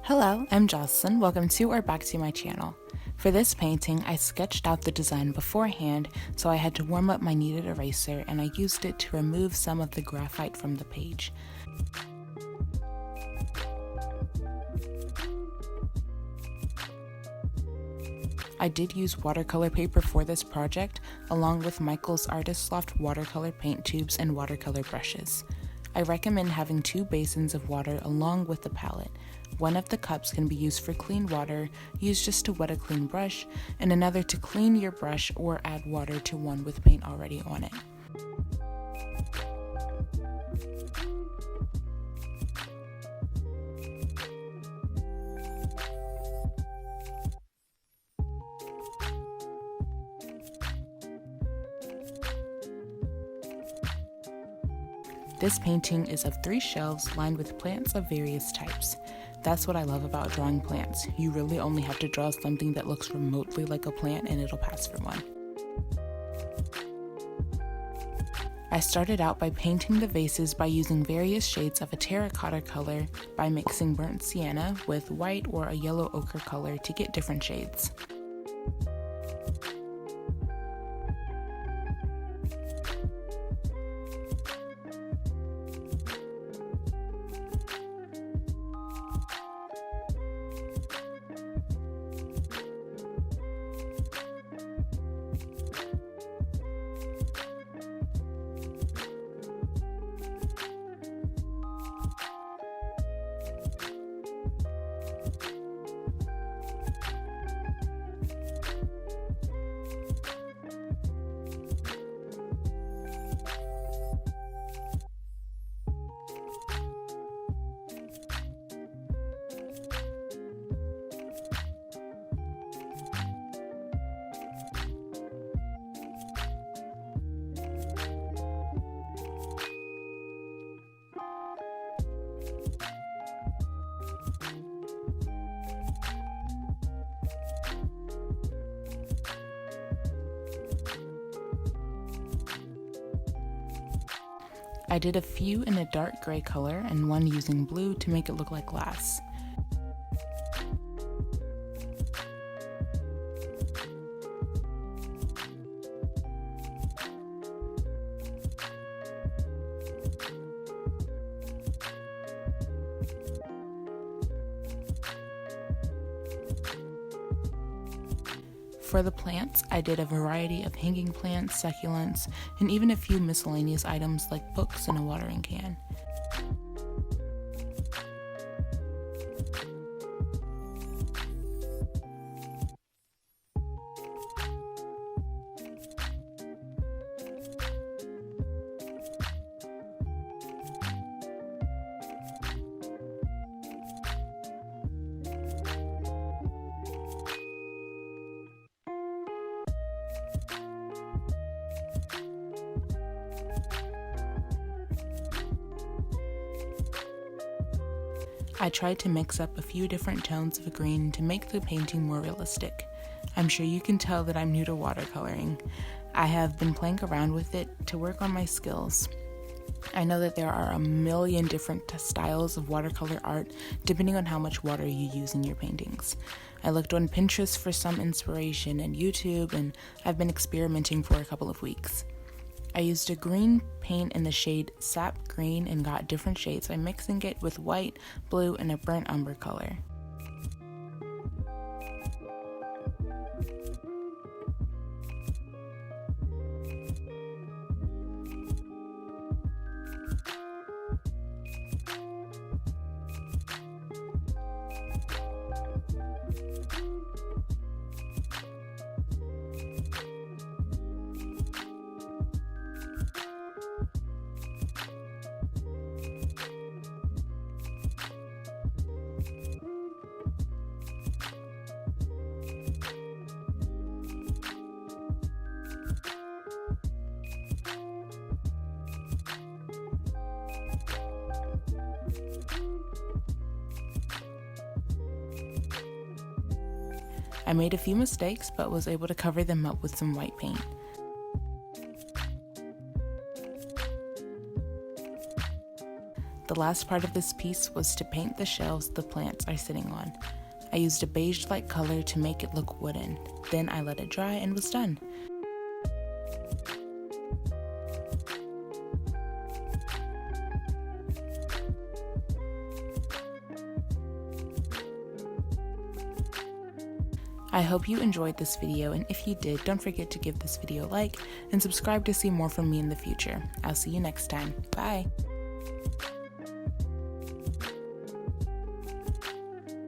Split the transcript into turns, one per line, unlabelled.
Hello, I'm Jocelyn. Welcome to or back to my channel. For this painting, I sketched out the design beforehand, so I had to warm up my kneaded eraser and I used it to remove some of the graphite from the page. I did use watercolor paper for this project, along with Michael's Artist Loft watercolor paint tubes and watercolor brushes. I recommend having 2 basins of water along with the palette. One of the cups can be used for clean water, used just to wet a clean brush, and another to clean your brush or add water to one with paint already on it. This painting is of 3 shelves lined with plants of various types. That's what I love about drawing plants. You really only have to draw something that looks remotely like a plant and it'll pass for one. I started out by painting the vases by using various shades of a terracotta color by mixing burnt sienna with white or a yellow ochre color to get different shades. I did a few in a dark gray color and one using blue to make it look like glass. For the plants, I did a variety of hanging plants, succulents, and even a few miscellaneous items like books and a watering can. I tried to mix up a few different tones of green to make the painting more realistic. I'm sure you can tell that I'm new to watercoloring. I have been playing around with it to work on my skills. I know that there are a million different styles of watercolor art depending on how much water you use in your paintings. I looked on Pinterest for some inspiration and YouTube, and I've been experimenting for a couple of weeks. I used a green paint in the shade Sap Green and got different shades by mixing it with white, blue, and a burnt umber color. I made a few mistakes, but was able to cover them up with some white paint. The The last part of this piece was to paint the shelves the plants are sitting on. I used a beige-like color to make it look wooden. Then I let it dry and was done. I hope you enjoyed this video, and if you did, don't forget to give this video a like and subscribe to see more from me in the future. I'll see you next time. Bye!